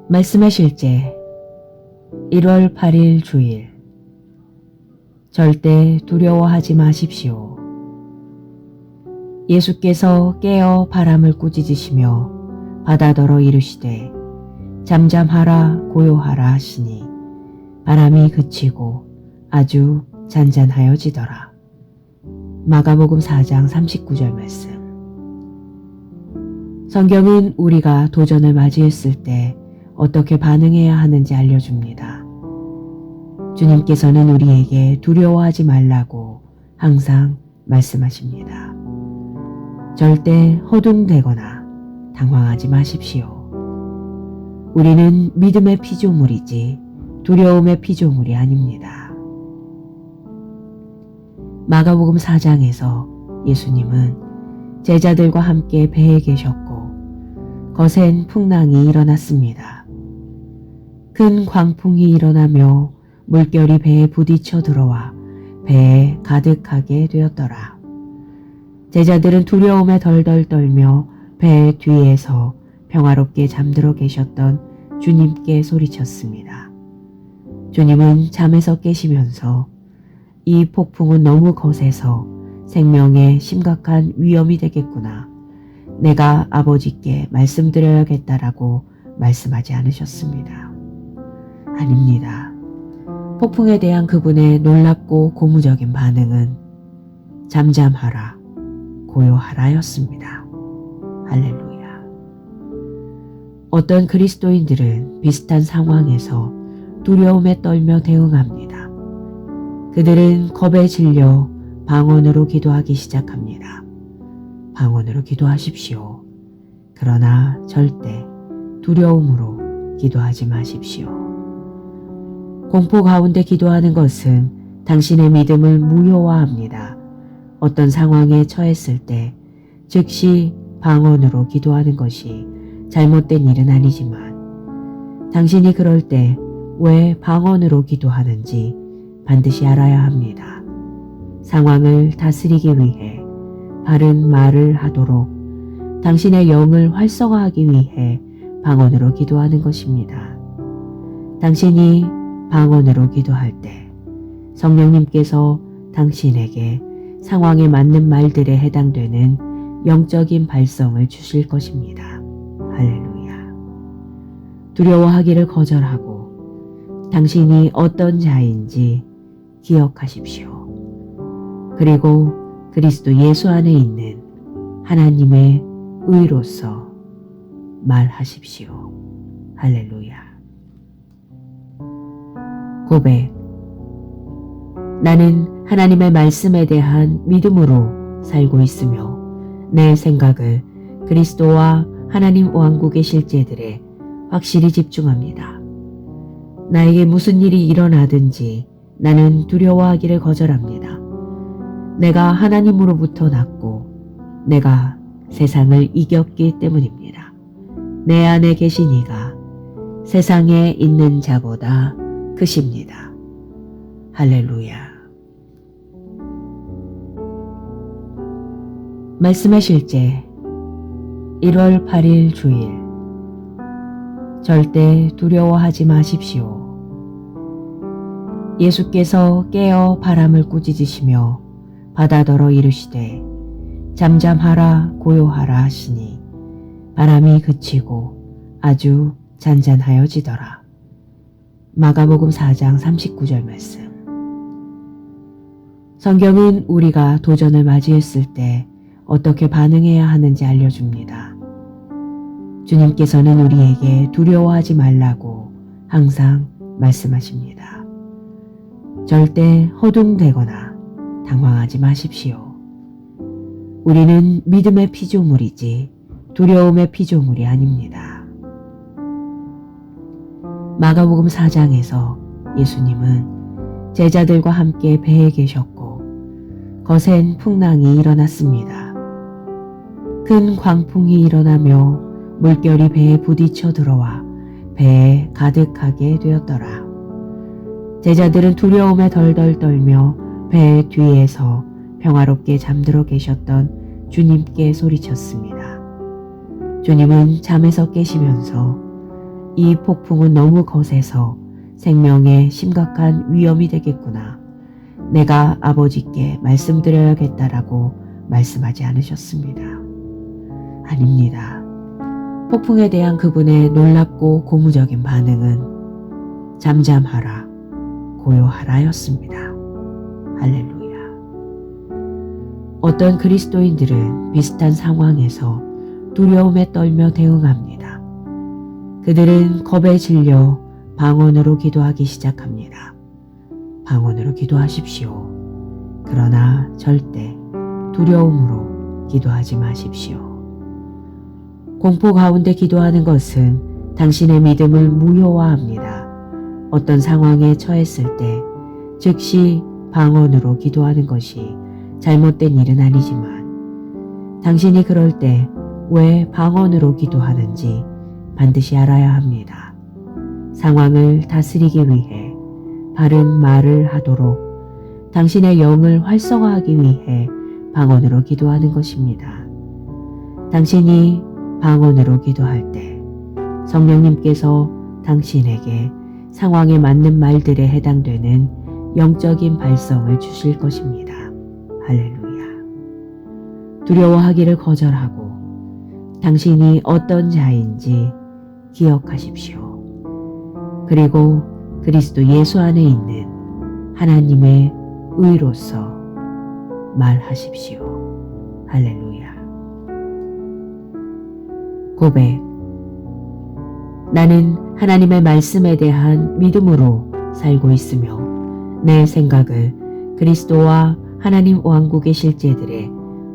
말씀의 실제 1월 8일 주일. 절대 두려워하지 마십시오. 예수께서 깨어 바람을 꾸짖으시며 바다더러 이르시되 잠잠하라 고요하라 하시니 바람이 그치고 아주 잔잔하여지더라. 마가복음 4장 39절 말씀. 성경은 우리가 도전을 맞이했을 때 어떻게 반응해야 하는지 알려줍니다. 주님께서는 우리에게 두려워하지 말라고 항상 말씀하십니다. 절대 허둥대거나 당황하지 마십시오. 우리는 믿음의 피조물이지 두려움의 피조물이 아닙니다. 마가복음 4장에서 예수님은 제자들과 함께 배에 계셨고 거센 풍랑이 일어났습니다. 큰 광풍이 일어나며 물결이 배에 부딪혀 들어와 배에 가득하게 되었더라. 제자들은 두려움에 덜덜 떨며 배 뒤에서 평화롭게 잠들어 계셨던 주님께 소리쳤습니다. 주님은 잠에서 깨시면서 이 폭풍은 너무 거세서 생명에 심각한 위험이 되겠구나. 내가 아버지께 말씀드려야겠다라고 말씀하지 않으셨습니다. 아닙니다. 폭풍에 대한 그분의 놀랍고 고무적인 반응은 잠잠하라, 고요하라였습니다. 할렐루야. 어떤 그리스도인들은 비슷한 상황에서 두려움에 떨며 대응합니다. 그들은 겁에 질려 방언으로 기도하기 시작합니다. 방언으로 기도하십시오. 그러나 절대 두려움으로 기도하지 마십시오. 공포 가운데 기도하는 것은 당신의 믿음을 무효화합니다. 어떤 상황에 처했을 때 즉시 방언으로 기도하는 것이 잘못된 일은 아니지만 당신이 그럴 때 왜 방언으로 기도하는지 반드시 알아야 합니다. 상황을 다스리기 위해 바른 말을 하도록 당신의 영을 활성화하기 위해 방언으로 기도하는 것입니다. 당신이 방언으로 기도할 때 성령님께서 당신에게 상황에 맞는 말들에 해당되는 영적인 발성을 주실 것입니다. 할렐루야. 두려워하기를 거절하고 당신이 어떤 자인지 기억하십시오. 그리고 그리스도 예수 안에 있는 하나님의 의로서 말하십시오. 할렐루야. 고백. 나는 하나님의 말씀에 대한 믿음으로 살고 있으며 내 생각을 그리스도와 하나님 왕국의 실제들에 확실히 집중합니다. 나에게 무슨 일이 일어나든지 나는 두려워하기를 거절합니다. 내가 하나님으로부터 났고 내가 세상을 이겼기 때문입니다. 내 안에 계신 이가 세상에 있는 자보다 크십니다. 할렐루야. 말씀의 실제 1월 8일 주일. 절대 두려워하지 마십시오. 예수께서 깨어 바람을 꾸짖으시며 바다더러 이르시되 잠잠하라 고요하라 하시니 바람이 그치고 아주 잔잔하여지더라. 마가복음 4장 39절 말씀. 성경은 우리가 도전을 맞이했을 때 어떻게 반응해야 하는지 알려줍니다. 주님께서는 우리에게 두려워하지 말라고 항상 말씀하십니다. 절대 허둥대거나 당황하지 마십시오. 우리는 믿음의 피조물이지 두려움의 피조물이 아닙니다. 마가복음 4장에서 예수님은 제자들과 함께 배에 계셨고 거센 풍랑이 일어났습니다. 큰 광풍이 일어나며 물결이 배에 부딪혀 들어와 배에 가득하게 되었더라. 제자들은 두려움에 덜덜 떨며 배 뒤에서 평화롭게 잠들어 계셨던 주님께 소리쳤습니다. 주님은 잠에서 깨시면서 이 폭풍은 너무 거세서 생명에 심각한 위험이 되겠구나. 내가 아버지께 말씀드려야겠다라고 말씀하지 않으셨습니다. 아닙니다. 폭풍에 대한 그분의 놀랍고 고무적인 반응은 잠잠하라, 고요하라였습니다. 할렐루야. 어떤 그리스도인들은 비슷한 상황에서 두려움에 떨며 대응합니다. 그들은 겁에 질려 방언으로 기도하기 시작합니다. 방언으로 기도하십시오. 그러나 절대 두려움으로 기도하지 마십시오. 공포 가운데 기도하는 것은 당신의 믿음을 무효화합니다. 어떤 상황에 처했을 때 즉시 방언으로 기도하는 것이 잘못된 일은 아니지만 당신이 그럴 때 왜 방언으로 기도하는지 반드시 알아야 합니다. 상황을 다스리기 위해 바른 말을 하도록 당신의 영을 활성화하기 위해 방언으로 기도하는 것입니다. 당신이 방언으로 기도할 때 성령님께서 당신에게 상황에 맞는 말들에 해당되는 영적인 발성을 주실 것입니다. 할렐루야. 두려워하기를 거절하고 당신이 어떤 자인지 기억하십시오. 그리고 그리스도 예수 안에 있는 하나님의 의로서 말하십시오. 할렐루야. 고백. 나는 하나님의 말씀에 대한 믿음으로 살고 있으며 내 생각을 그리스도와 하나님 왕국의 실제들에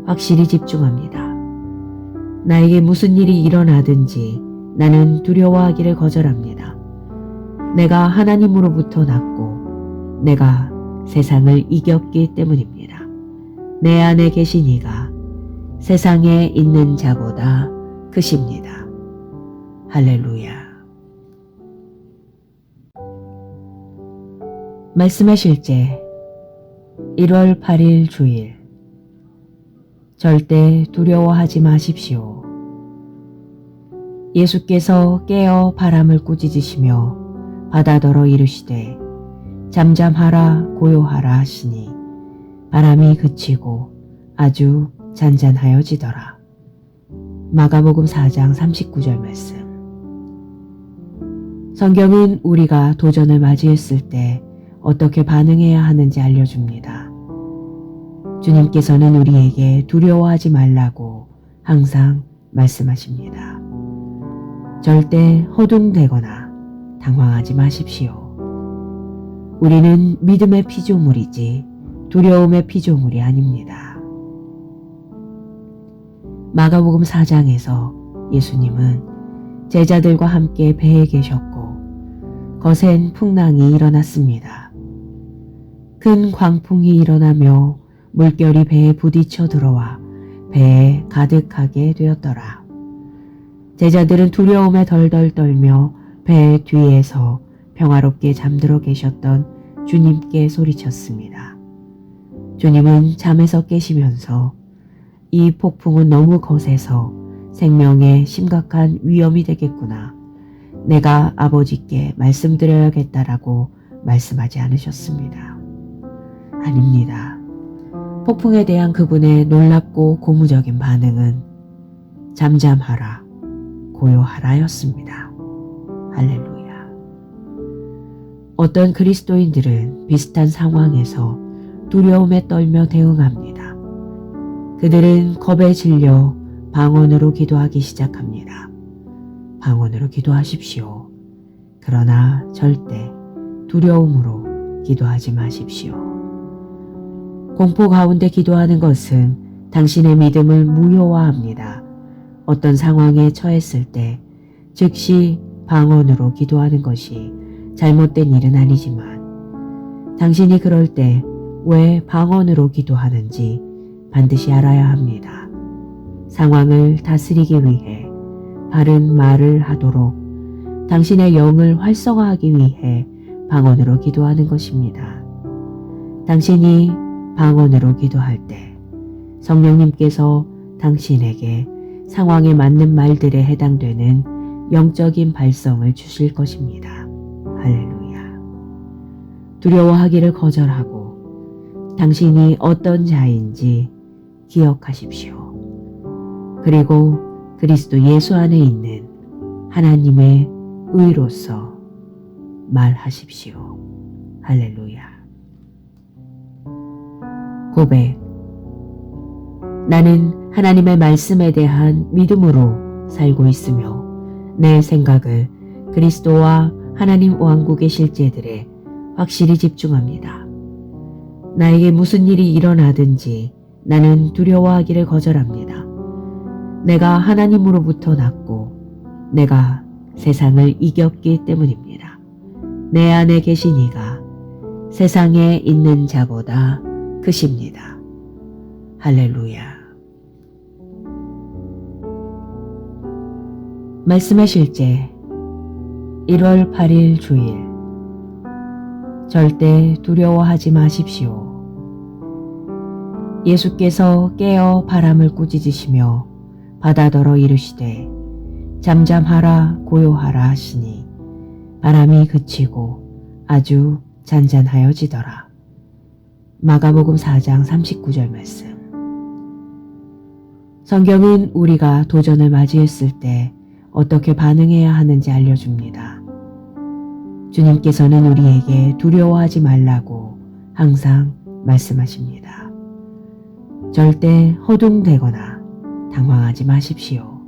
확실히 집중합니다. 나에게 무슨 일이 일어나든지 나는 두려워하기를 거절합니다. 내가 하나님으로부터 났고 내가 세상을 이겼기 때문입니다. 내 안에 계신 이가 세상에 있는 자보다 크십니다. 할렐루야. 말씀의 실제 1월 8일 주일. 절대 두려워하지 마십시오. 예수께서 깨어 바람을 꾸짖으시며 바다더러 이르시되 잠잠하라 고요하라 하시니 바람이 그치고 아주 잔잔하여지더라. 마가복음 4장 39절 말씀. 성경은 우리가 도전을 맞이했을 때 어떻게 반응해야 하는지 알려줍니다. 주님께서는 우리에게 두려워하지 말라고 항상 말씀하십니다. 절대 허둥대거나 당황하지 마십시오. 우리는 믿음의 피조물이지 두려움의 피조물이 아닙니다. 마가복음 4장에서 예수님은 제자들과 함께 배에 계셨고 거센 풍랑이 일어났습니다. 큰 광풍이 일어나며 물결이 배에 부딪혀 들어와 배에 가득하게 되었더라. 제자들은 두려움에 덜덜 떨며 배 뒤에서 평화롭게 잠들어 계셨던 주님께 소리쳤습니다. 주님은 잠에서 깨시면서 이 폭풍은 너무 거세서 생명에 심각한 위험이 되겠구나. 내가 아버지께 말씀드려야겠다라고 말씀하지 않으셨습니다. 아닙니다. 폭풍에 대한 그분의 놀랍고 고무적인 반응은 잠잠하라, 고요하라였습니다. 할렐루야. 어떤 그리스도인들은 비슷한 상황에서 두려움에 떨며 대응합니다. 그들은 겁에 질려 방언으로 기도하기 시작합니다. 방언으로 기도하십시오. 그러나 절대 두려움으로 기도하지 마십시오. 공포 가운데 기도하는 것은 당신의 믿음을 무효화합니다. 어떤 상황에 처했을 때 즉시 방언으로 기도하는 것이 잘못된 일은 아니지만 당신이 그럴 때 왜 방언으로 기도하는지 반드시 알아야 합니다. 상황을 다스리기 위해 바른 말을 하도록 당신의 영을 활성화하기 위해 방언으로 기도하는 것입니다. 당신이 방언으로 기도할 때 성령님께서 당신에게 상황에 맞는 말들에 해당되는 영적인 발성을 주실 것입니다. 할렐루야. 두려워하기를 거절하고 당신이 어떤 자인지 기억하십시오. 그리고 그리스도 예수 안에 있는 하나님의 의로서 말하십시오. 할렐루야. 고백. 나는 하나님의 말씀에 대한 믿음으로 살고 있으며 내 생각을 그리스도와 하나님 왕국의 실제들에 확실히 집중합니다. 나에게 무슨 일이 일어나든지 나는 두려워하기를 거절합니다. 내가 하나님으로부터 났고 내가 세상을 이겼기 때문입니다. 내 안에 계신 이가 세상에 있는 자보다 크십니다. 할렐루야. 말씀의 실제 1월 8일 주일. 절대 두려워하지 마십시오. 예수께서 깨어 바람을 꾸짖으시며 바다더러 이르시되 잠잠하라 고요하라 하시니 바람이 그치고 아주 잔잔하여지더라. 마가복음 4장 39절 말씀. 성경은 우리가 도전을 맞이했을 때 어떻게 반응해야 하는지 알려줍니다. 주님께서는 우리에게 두려워하지 말라고 항상 말씀하십니다. 절대 허둥대거나 당황하지 마십시오.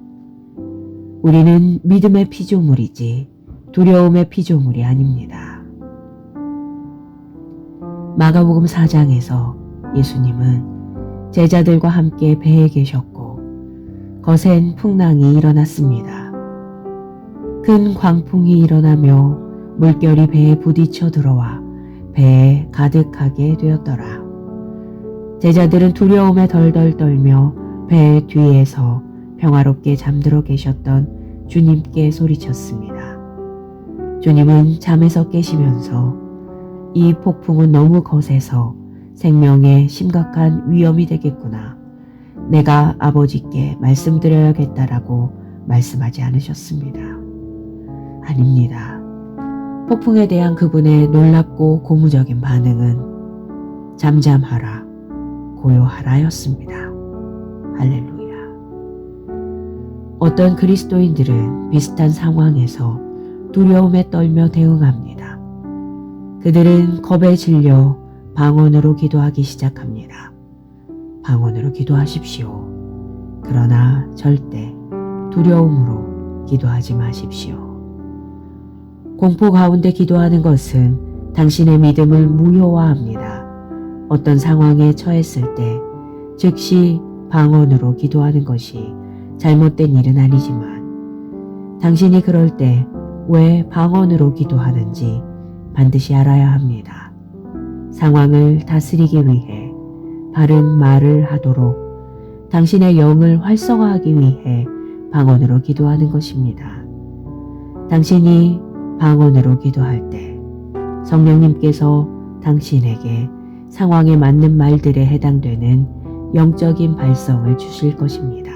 우리는 믿음의 피조물이지 두려움의 피조물이 아닙니다. 마가복음 4장에서 예수님은 제자들과 함께 배에 계셨고 거센 풍랑이 일어났습니다. 큰 광풍이 일어나며 물결이 배에 부딪혀 들어와 배에 가득하게 되었더라. 제자들은 두려움에 덜덜 떨며 배 뒤에서 평화롭게 잠들어 계셨던 주님께 소리쳤습니다. 주님은 잠에서 깨시면서 이 폭풍은 너무 거세서 생명에 심각한 위험이 되겠구나. 내가 아버지께 말씀드려야겠다라고 말씀하지 않으셨습니다. 아닙니다. 폭풍에 대한 그분의 놀랍고 고무적인 반응은 잠잠하라, 고요하라였습니다. 할렐루야. 어떤 그리스도인들은 비슷한 상황에서 두려움에 떨며 대응합니다. 그들은 겁에 질려 방언으로 기도하기 시작합니다. 방언으로 기도하십시오. 그러나 절대 두려움으로 기도하지 마십시오. 공포 가운데 기도하는 것은 당신의 믿음을 무효화합니다. 어떤 상황에 처했을 때 즉시 방언으로 기도하는 것이 잘못된 일은 아니지만 당신이 그럴 때 왜 방언으로 기도하는지 반드시 알아야 합니다. 상황을 다스리기 위해 바른 말을 하도록 당신의 영을 활성화하기 위해 방언으로 기도하는 것입니다. 당신이 방언으로 기도할 때 성령님께서 당신에게 상황에 맞는 말들에 해당되는 영적인 발성을 주실 것입니다.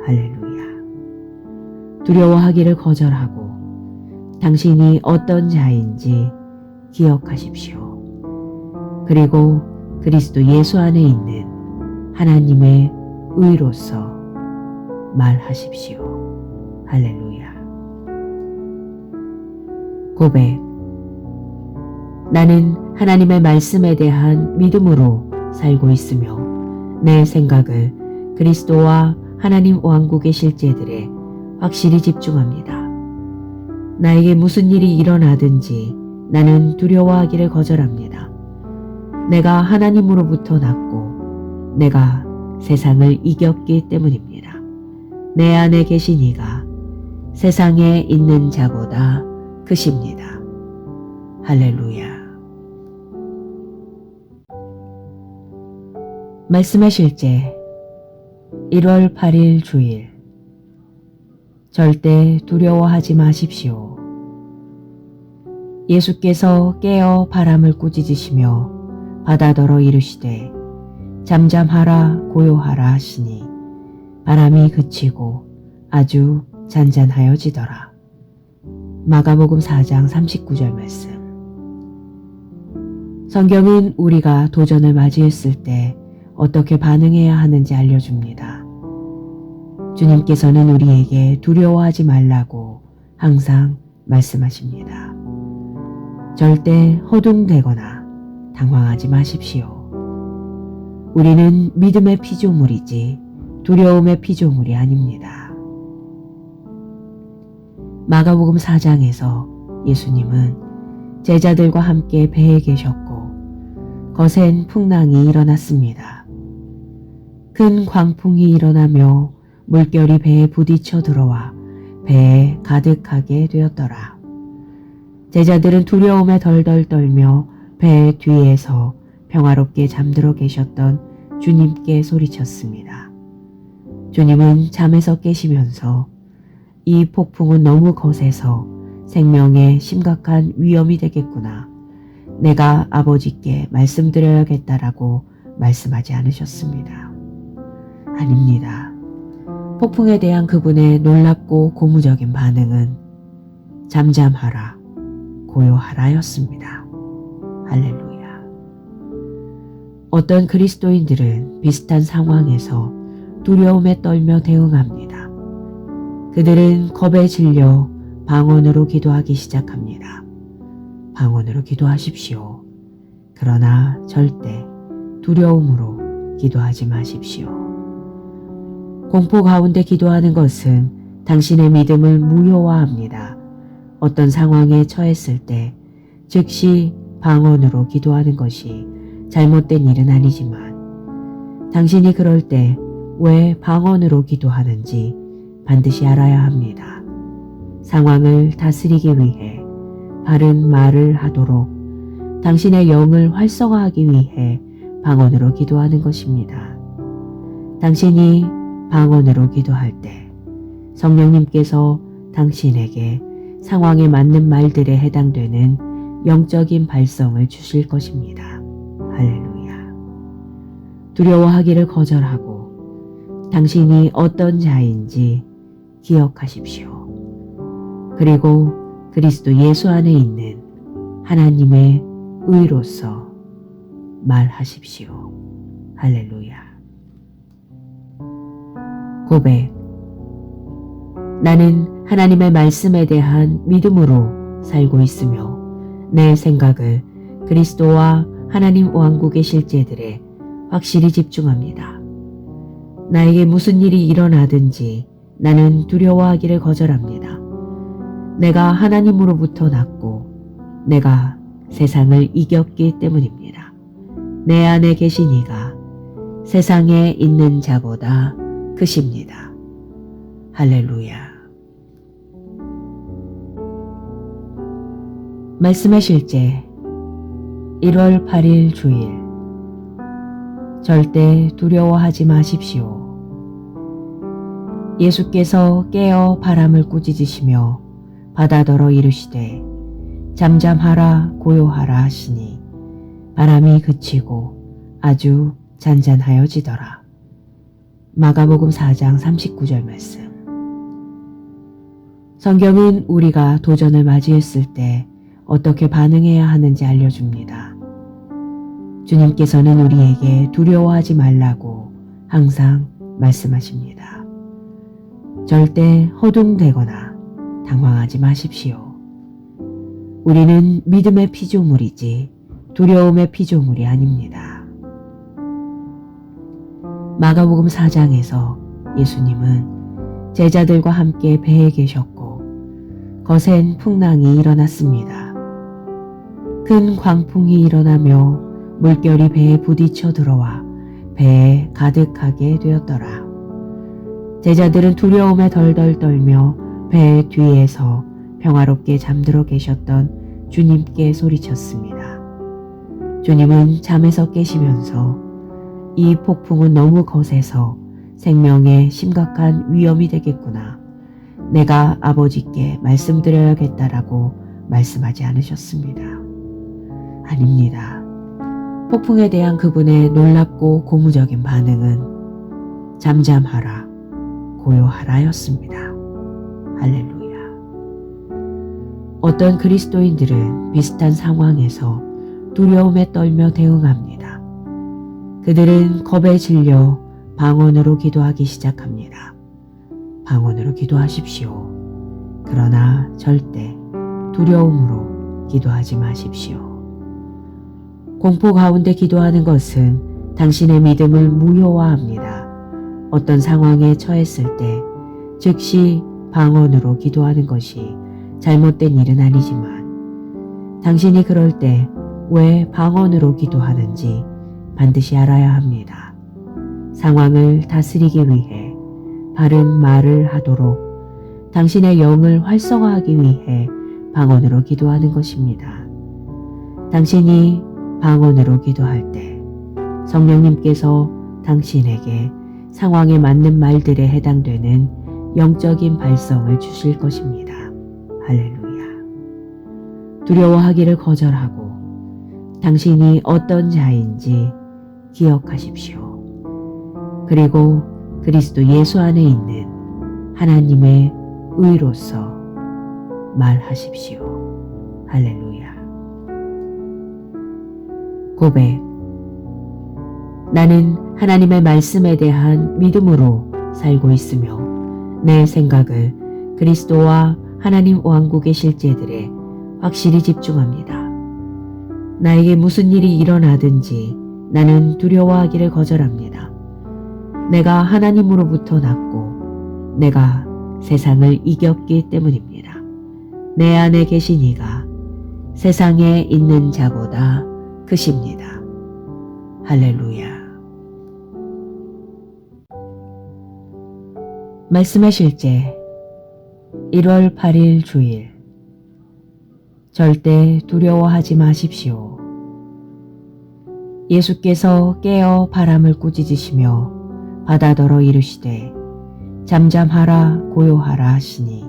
할렐루야. 두려워하기를 거절하고 당신이 어떤 자인지 기억하십시오. 그리고 그리스도 예수 안에 있는 하나님의 의로서 말하십시오. 할렐루야. 고백. 나는 하나님의 말씀에 대한 믿음으로 살고 있으며 내 생각을 그리스도와 하나님 왕국의 실제들에 확실히 집중합니다. 나에게 무슨 일이 일어나든지 나는 두려워하기를 거절합니다. 내가 하나님으로부터 났고 내가 세상을 이겼기 때문입니다. 내 안에 계신 이가 세상에 있는 자보다 크십니다. 할렐루야. 말씀의 실제 1월 8일 주일. 절대 두려워하지 마십시오. 예수께서 깨어 바람을 꾸짖으시며 바다더러 이르시되 잠잠하라 고요하라 하시니 바람이 그치고 아주 잔잔하여지더라. 마가복음 4장 39절 말씀. 성경은 우리가 도전을 맞이했을 때 어떻게 반응해야 하는지 알려줍니다. 주님께서는 우리에게 두려워하지 말라고 항상 말씀하십니다. 절대 허둥대거나 당황하지 마십시오. 우리는 믿음의 피조물이지 두려움의 피조물이 아닙니다. 마가복음 4장에서 예수님은 제자들과 함께 배에 계셨고 거센 풍랑이 일어났습니다. 큰 광풍이 일어나며 물결이 배에 부딪혀 들어와 배에 가득하게 되었더라. 제자들은 두려움에 덜덜 떨며 배 뒤에서 평화롭게 잠들어 계셨던 주님께 소리쳤습니다. 주님은 잠에서 깨시면서 이 폭풍은 너무 거세서 생명에 심각한 위험이 되겠구나. 내가 아버지께 말씀드려야겠다라고 말씀하지 않으셨습니다. 아닙니다. 폭풍에 대한 그분의 놀랍고 고무적인 반응은 잠잠하라, 고요하라였습니다. 할렐루야. 어떤 그리스도인들은 비슷한 상황에서 두려움에 떨며 대응합니다. 그들은 겁에 질려 방언으로 기도하기 시작합니다. 방언으로 기도하십시오. 그러나 절대 두려움으로 기도하지 마십시오. 공포 가운데 기도하는 것은 당신의 믿음을 무효화합니다. 어떤 상황에 처했을 때 즉시 방언으로 기도하는 것이 잘못된 일은 아니지만 당신이 그럴 때 왜 방언으로 기도하는지 반드시 알아야 합니다. 상황을 다스리기 위해 바른 말을 하도록 당신의 영을 활성화하기 위해 방언으로 기도하는 것입니다. 당신이 방언으로 기도할 때 성령님께서 당신에게 상황에 맞는 말들에 해당되는 영적인 발성을 주실 것입니다. 할렐루야. 두려워하기를 거절하고 당신이 어떤 자인지 기억하십시오. 그리고 그리스도 예수 안에 있는 하나님의 의로서 말하십시오. 할렐루야. 고백. 나는 하나님의 말씀에 대한 믿음으로 살고 있으며 내 생각을 그리스도와 하나님 왕국의 실제들에 확실히 집중합니다. 나에게 무슨 일이 일어나든지 나는 두려워하기를 거절합니다. 내가 하나님으로부터 났고 내가 세상을 이겼기 때문입니다. 내 안에 계신 이가 세상에 있는 자보다 크십니다. 할렐루야. 말씀의 실제 1월 8일 주일. 절대 두려워하지 마십시오. 예수께서 깨어 바람을 꾸짖으시며 바다더러 이르시되 잠잠하라 고요하라 하시니 바람이 그치고 아주 잔잔하여지더라. 마가복음 4장 39절 말씀. 성경은 우리가 도전을 맞이했을 때 어떻게 반응해야 하는지 알려줍니다. 주님께서는 우리에게 두려워하지 말라고 항상 말씀하십니다. 절대 허둥대거나 당황하지 마십시오. 우리는 믿음의 피조물이지 두려움의 피조물이 아닙니다. 마가복음 4장에서 예수님은 제자들과 함께 배에 계셨고 거센 풍랑이 일어났습니다. 큰 광풍이 일어나며 물결이 배에 부딪혀 들어와 배에 가득하게 되었더라. 제자들은 두려움에 덜덜 떨며 배 뒤에서 평화롭게 잠들어 계셨던 주님께 소리쳤습니다. 주님은 잠에서 깨시면서 이 폭풍은 너무 거세서 생명에 심각한 위험이 되겠구나. 내가 아버지께 말씀드려야겠다라고 말씀하지 않으셨습니다. 아닙니다. 폭풍에 대한 그분의 놀랍고 고무적인 반응은 잠잠하라, 고요하라였습니다. 할렐루야. 어떤 그리스도인들은 비슷한 상황에서 두려움에 떨며 대응합니다. 그들은 겁에 질려 방언으로 기도하기 시작합니다. 방언으로 기도하십시오. 그러나 절대 두려움으로 기도하지 마십시오. 공포 가운데 기도하는 것은 당신의 믿음을 무효화합니다. 어떤 상황에 처했을 때 즉시 방언으로 기도하는 것이 잘못된 일은 아니지만 당신이 그럴 때 왜 방언으로 기도하는지 반드시 알아야 합니다. 상황을 다스리기 위해 바른 말을 하도록 당신의 영을 활성화하기 위해 방언으로 기도하는 것입니다. 당신이 방언으로 기도할 때 성령님께서 당신에게 상황에 맞는 말들에 해당되는 영적인 발성을 주실 것입니다. 할렐루야. 두려워하기를 거절하고 당신이 어떤 자인지 기억하십시오. 그리고 그리스도 예수 안에 있는 하나님의 의로서 말하십시오. 할렐루야. 고백. 나는 하나님의 말씀에 대한 믿음으로 살고 있으며 내 생각을 그리스도와 하나님 왕국의 실제들에 확실히 집중합니다. 나에게 무슨 일이 일어나든지 나는 두려워하기를 거절합니다. 내가 하나님으로부터 났고 내가 세상을 이겼기 때문입니다. 내 안에 계신 이가 세상에 있는 자보다 크십니다. 할렐루야. 말씀의 실제 1월 8일 주일. 절대 두려워하지 마십시오. 예수께서 깨어 바람을 꾸짖으시며 바다더러 이르시되 잠잠하라 고요하라 하시니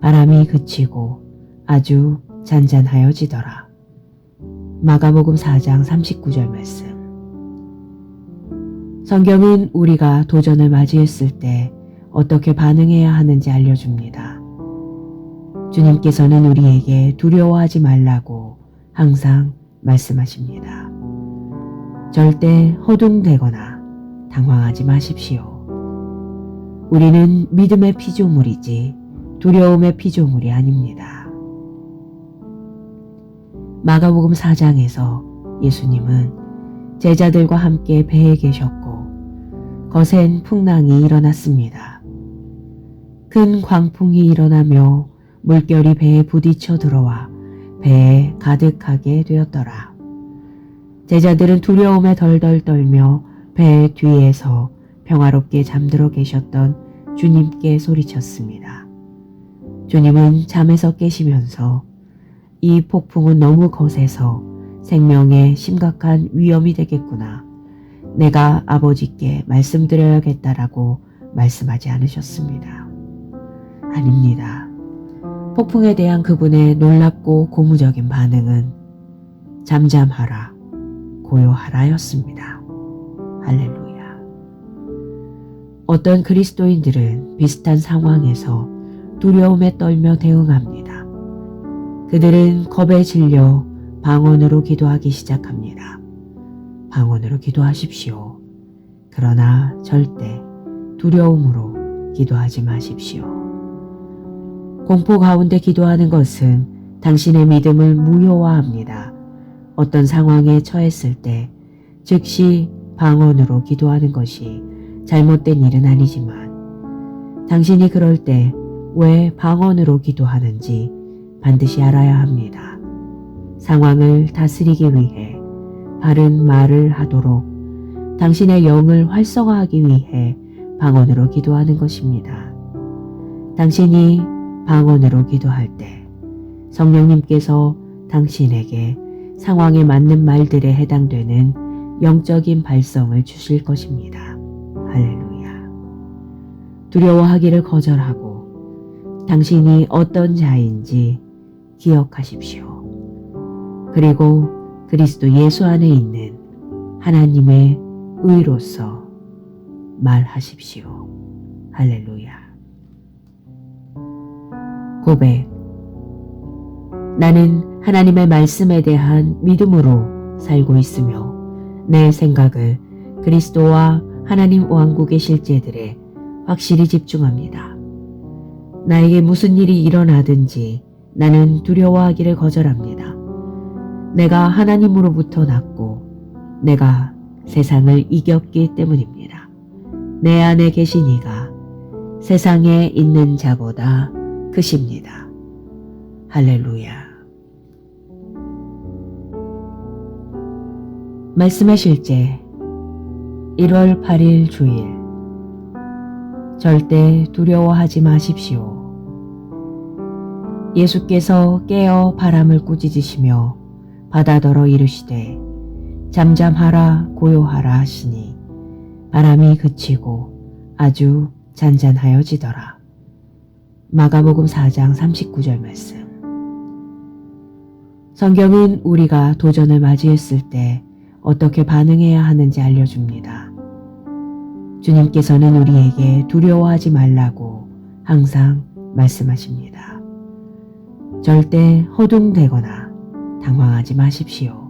바람이 그치고 아주 잔잔하여지더라. 마가복음 4장 39절 말씀. 성경은 우리가 도전을 맞이했을 때 어떻게 반응해야 하는지 알려줍니다. 주님께서는 우리에게 두려워하지 말라고 항상 말씀하십니다. 절대 허둥대거나 당황하지 마십시오. 우리는 믿음의 피조물이지 두려움의 피조물이 아닙니다. 마가복음 4장에서 예수님은 제자들과 함께 배에 계셨고 거센 풍랑이 일어났습니다. 큰 광풍이 일어나며 물결이 배에 부딪혀 들어와 배에 가득하게 되었더라. 제자들은 두려움에 덜덜 떨며 배 뒤에서 평화롭게 잠들어 계셨던 주님께 소리쳤습니다. 주님은 잠에서 깨시면서 이 폭풍은 너무 거세서 생명에 심각한 위험이 되겠구나. 내가 아버지께 말씀드려야겠다라고 말씀하지 않으셨습니다. 아닙니다. 폭풍에 대한 그분의 놀랍고 고무적인 반응은 잠잠하라, 고요하라였습니다. 할렐루야. 어떤 그리스도인들은 비슷한 상황에서 두려움에 떨며 대응합니다. 그들은 겁에 질려 방언으로 기도하기 시작합니다. 방언으로 기도하십시오. 그러나 절대 두려움으로 기도하지 마십시오. 공포 가운데 기도하는 것은 당신의 믿음을 무효화합니다. 어떤 상황에 처했을 때 즉시 방언으로 기도하는 것이 잘못된 일은 아니지만 당신이 그럴 때 왜 방언으로 기도하는지 반드시 알아야 합니다. 상황을 다스리기 위해 바른 말을 하도록 당신의 영을 활성화하기 위해 방언으로 기도하는 것입니다. 당신이 방언으로 기도할 때 성령님께서 당신에게 상황에 맞는 말들에 해당되는 영적인 발성을 주실 것입니다. 할렐루야. 두려워하기를 거절하고 당신이 어떤 자인지 기억하십시오. 그리고 그리스도 예수 안에 있는 하나님의 의로서 말하십시오. 할렐루야. 고백. 나는 하나님의 말씀에 대한 믿음으로 살고 있으며 내 생각을 그리스도와 하나님 왕국의 실제들에 확실히 집중합니다. 나에게 무슨 일이 일어나든지 나는 두려워하기를 거절합니다. 내가 하나님으로부터 났고 내가 세상을 이겼기 때문입니다. 내 안에 계신 이가 세상에 있는 자보다 크십니다. 할렐루야. 말씀의 실제 1월 8일 주일. 절대 두려워하지 마십시오. 예수께서 깨어 바람을 꾸짖으시며 바다더러 이르시되 잠잠하라 고요하라 하시니 바람이 그치고 아주 잔잔하여지더라. 마가복음 4장 39절 말씀. 성경은 우리가 도전을 맞이했을 때 어떻게 반응해야 하는지 알려줍니다. 주님께서는 우리에게 두려워하지 말라고 항상 말씀하십니다. 절대 허둥대거나 당황하지 마십시오.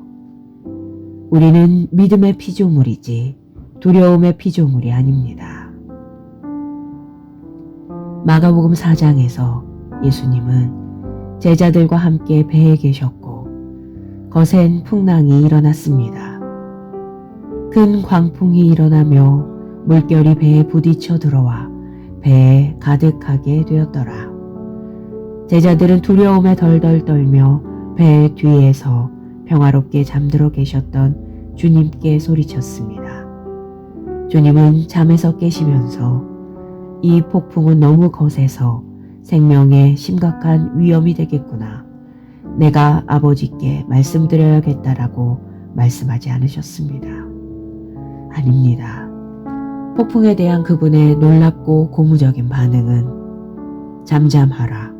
우리는 믿음의 피조물이지 두려움의 피조물이 아닙니다. 마가복음 4장에서 예수님은 제자들과 함께 배에 계셨고 거센 풍랑이 일어났습니다. 큰 광풍이 일어나며 물결이 배에 부딪혀 들어와 배에 가득하게 되었더라. 제자들은 두려움에 덜덜 떨며 배 뒤에서 평화롭게 잠들어 계셨던 주님께 소리쳤습니다. 주님은 잠에서 깨시면서 이 폭풍은 너무 거세서 생명에 심각한 위험이 되겠구나. 내가 아버지께 말씀드려야겠다라고 말씀하지 않으셨습니다. 아닙니다. 폭풍에 대한 그분의 놀랍고 고무적인 반응은 잠잠하라,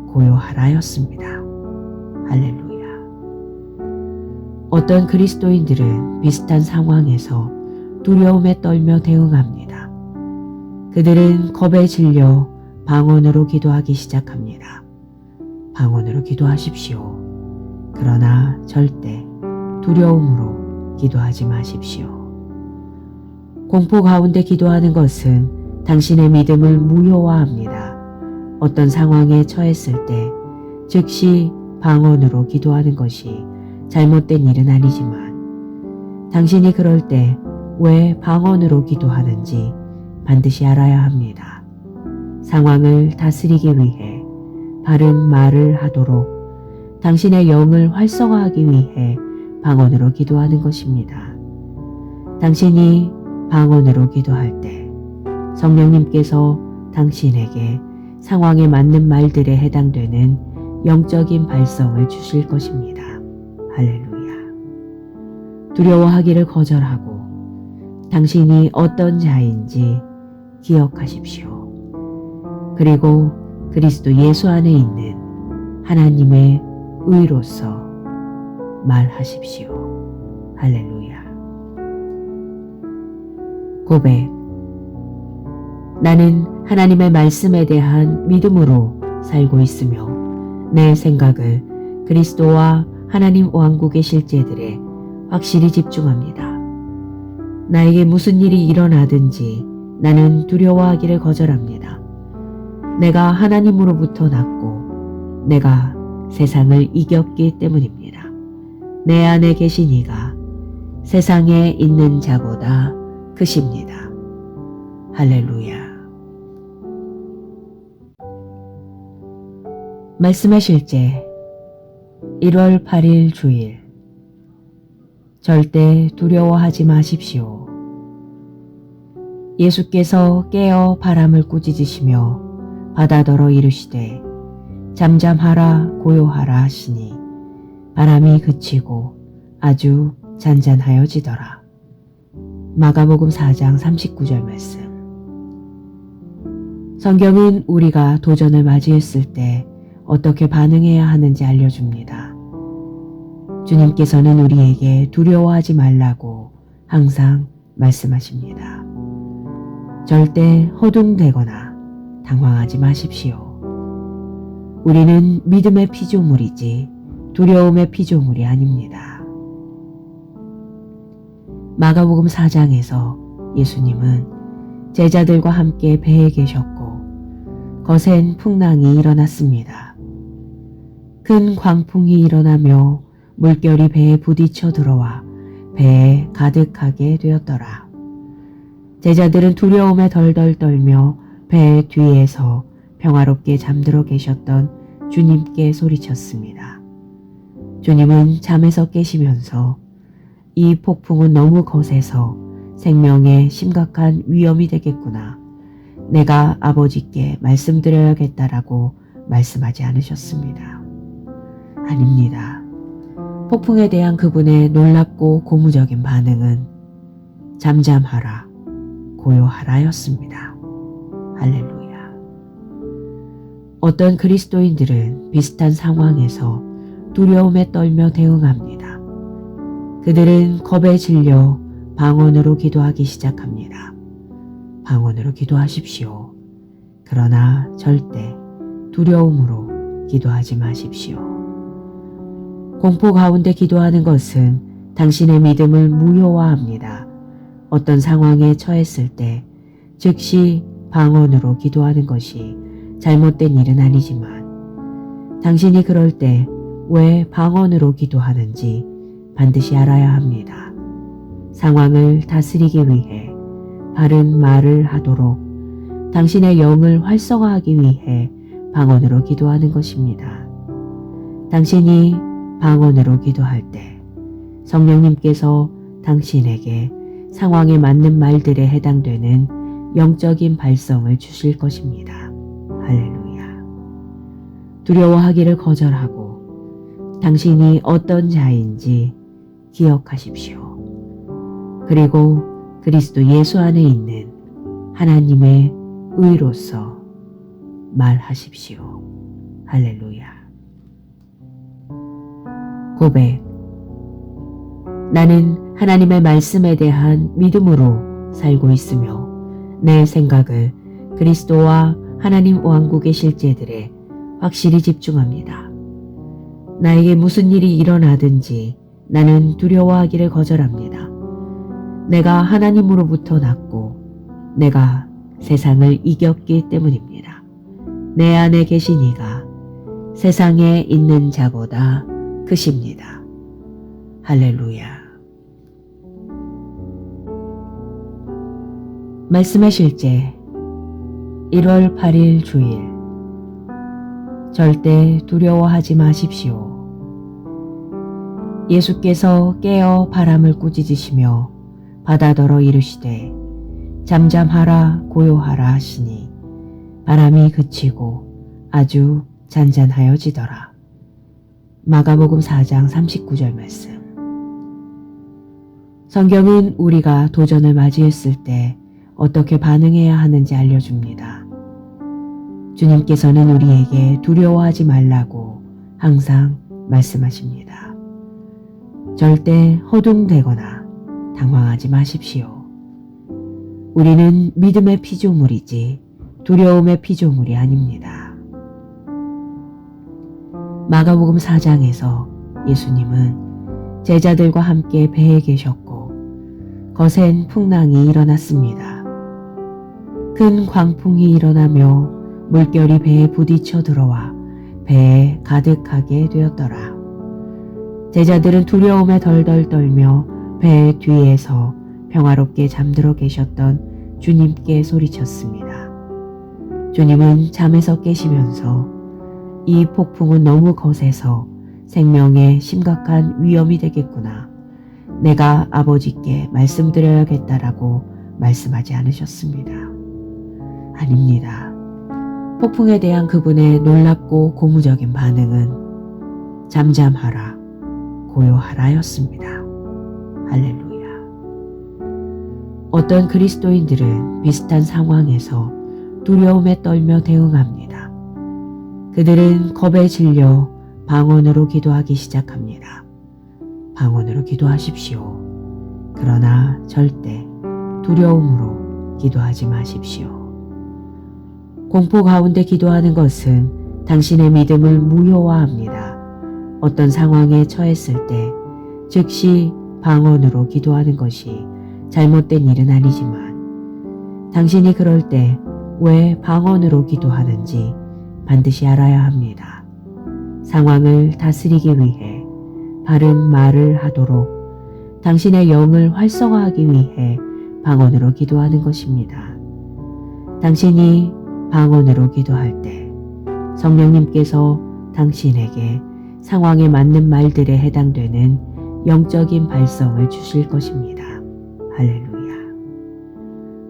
고요하라였습니다. 할렐루야. 어떤 그리스도인들은 비슷한 상황에서 두려움에 떨며 대응합니다. 그들은 겁에 질려 방언으로 기도하기 시작합니다. 방언으로 기도하십시오. 그러나 절대 두려움으로 기도하지 마십시오. 공포 가운데 기도하는 것은 당신의 믿음을 무효화합니다. 어떤 상황에 처했을 때 즉시 방언으로 기도하는 것이 잘못된 일은 아니지만 당신이 그럴 때 왜 방언으로 기도하는지 반드시 알아야 합니다. 상황을 다스리기 위해 바른 말을 하도록 당신의 영을 활성화하기 위해 방언으로 기도하는 것입니다. 당신이 방언으로 기도할 때 성령님께서 당신에게 상황에 맞는 말들에 해당되는 영적인 발성을 주실 것입니다. 할렐루야. 두려워하기를 거절하고 당신이 어떤 자인지 기억하십시오. 그리고 그리스도 예수 안에 있는 하나님의 의로서 말하십시오. 할렐루야. 고백. 나는 하나님의 말씀에 대한 믿음으로 살고 있으며 내 생각을 그리스도와 하나님 왕국의 실제들에 확실히 집중합니다. 나에게 무슨 일이 일어나든지 나는 두려워하기를 거절합니다. 내가 하나님으로부터 났고 내가 세상을 이겼기 때문입니다. 내 안에 계신 이가 세상에 있는 자보다 크십니다. 할렐루야. 말씀의 실제 1월 8일 주일. 절대 두려워하지 마십시오. 예수께서 깨어 바람을 꾸짖으시며 바다더러 이르시되 잠잠하라 고요하라 하시니 바람이 그치고 아주 잔잔하여지더라. 마가복음 4장 39절 말씀. 성경은 우리가 도전을 맞이했을 때 어떻게 반응해야 하는지 알려줍니다. 주님께서는 우리에게 두려워하지 말라고 항상 말씀하십니다. 절대 허둥대거나 당황하지 마십시오. 우리는 믿음의 피조물이지 두려움의 피조물이 아닙니다. 마가복음 4장에서 예수님은 제자들과 함께 배에 계셨고 거센 풍랑이 일어났습니다. 큰 광풍이 일어나며 물결이 배에 부딪혀 들어와 배에 가득하게 되었더라. 제자들은 두려움에 덜덜 떨며 배 뒤에서 평화롭게 잠들어 계셨던 주님께 소리쳤습니다. 주님은 잠에서 깨시면서 이 폭풍은 너무 거세서 생명에 심각한 위험이 되겠구나. 내가 아버지께 말씀드려야겠다라고 말씀하지 않으셨습니다. 아닙니다. 폭풍에 대한 그분의 놀랍고 고무적인 반응은 잠잠하라, 고요하라였습니다. 할렐루야. 어떤 그리스도인들은 비슷한 상황에서 두려움에 떨며 대응합니다. 그들은 겁에 질려 방언으로 기도하기 시작합니다. 방언으로 기도하십시오. 그러나 절대 두려움으로 기도하지 마십시오. 공포 가운데 기도하는 것은 당신의 믿음을 무효화합니다. 어떤 상황에 처했을 때 즉시 방언으로 기도하는 것이 잘못된 일은 아니지만 당신이 그럴 때 왜 방언으로 기도하는지 반드시 알아야 합니다. 상황을 다스리기 위해 바른 말을 하도록 당신의 영을 활성화하기 위해 방언으로 기도하는 것입니다. 당신이 방언으로 기도할 때 성령님께서 당신에게 상황에 맞는 말들에 해당되는 영적인 발성을 주실 것입니다. 할렐루야. 두려워하기를 거절하고 당신이 어떤 자인지 기억하십시오. 그리고 그리스도 예수 안에 있는 하나님의 의로서 말하십시오. 할렐루야. 고백. 나는 하나님의 말씀에 대한 믿음으로 살고 있으며 내 생각을 그리스도와 하나님 왕국의 실제들에 확실히 집중합니다. 나에게 무슨 일이 일어나든지 나는 두려워하기를 거절합니다. 내가 하나님으로부터 났고 내가 세상을 이겼기 때문입니다. 내 안에 계신 이가 세상에 있는 자보다 크십니다. 할렐루야. 말씀의 실제 1월 8일 주일. 절대 두려워하지 마십시오. 예수께서 깨어 바람을 꾸짖으시며 바다더러 이르시되 잠잠하라 고요하라 하시니 바람이 그치고 아주 잔잔하여지더라. 마가복음 4장 39절 말씀. 성경은 우리가 도전을 맞이했을 때 어떻게 반응해야 하는지 알려줍니다. 주님께서는 우리에게 두려워하지 말라고 항상 말씀하십니다. 절대 허둥대거나 당황하지 마십시오. 우리는 믿음의 피조물이지 두려움의 피조물이 아닙니다. 마가복음 4장에서 예수님은 제자들과 함께 배에 계셨고 거센 풍랑이 일어났습니다. 큰 광풍이 일어나며 물결이 배에 부딪혀 들어와 배에 가득하게 되었더라. 제자들은 두려움에 덜덜 떨며 배 뒤에서 평화롭게 잠들어 계셨던 주님께 소리쳤습니다. 주님은 잠에서 깨시면서 이 폭풍은 너무 거세서 생명에 심각한 위험이 되겠구나. 내가 아버지께 말씀드려야겠다라고 말씀하지 않으셨습니다. 아닙니다. 폭풍에 대한 그분의 놀랍고 고무적인 반응은 잠잠하라, 고요하라였습니다. 할렐루야. 어떤 그리스도인들은 비슷한 상황에서 두려움에 떨며 대응합니다. 그들은 겁에 질려 방언으로 기도하기 시작합니다. 방언으로 기도하십시오. 그러나 절대 두려움으로 기도하지 마십시오. 공포 가운데 기도하는 것은 당신의 믿음을 무효화합니다. 어떤 상황에 처했을 때 즉시 방언으로 기도하는 것이 잘못된 일은 아니지만 당신이 그럴 때 왜 방언으로 기도하는지 반드시 알아야 합니다. 상황을 다스리기 위해 바른 말을 하도록 당신의 영을 활성화하기 위해 방언으로 기도하는 것입니다. 당신이 방언으로 기도할 때 성령님께서 당신에게 상황에 맞는 말들에 해당되는 영적인 발성을 주실 것입니다. 할렐루야.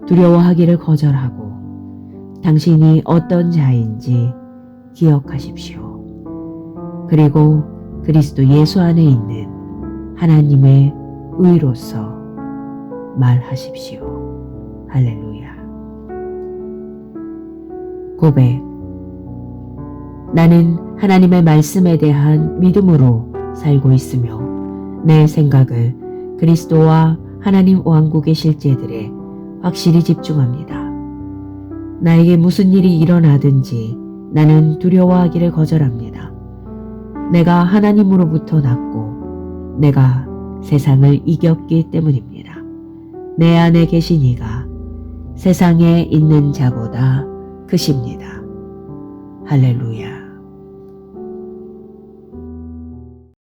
두려워하기를 거절하고 당신이 어떤 자인지 기억하십시오. 그리고 그리스도 예수 안에 있는 하나님의 의로서 말하십시오. 할렐루야. 고백. 나는 하나님의 말씀에 대한 믿음으로 살고 있으며 내 생각을 그리스도와 하나님 왕국의 실제들에 확실히 집중합니다. 나에게 무슨 일이 일어나든지 나는 두려워하기를 거절합니다. 내가 하나님으로부터 났고 내가 세상을 이겼기 때문입니다. 내 안에 계신 이가 세상에 있는 자보다 크십니다. 할렐루야.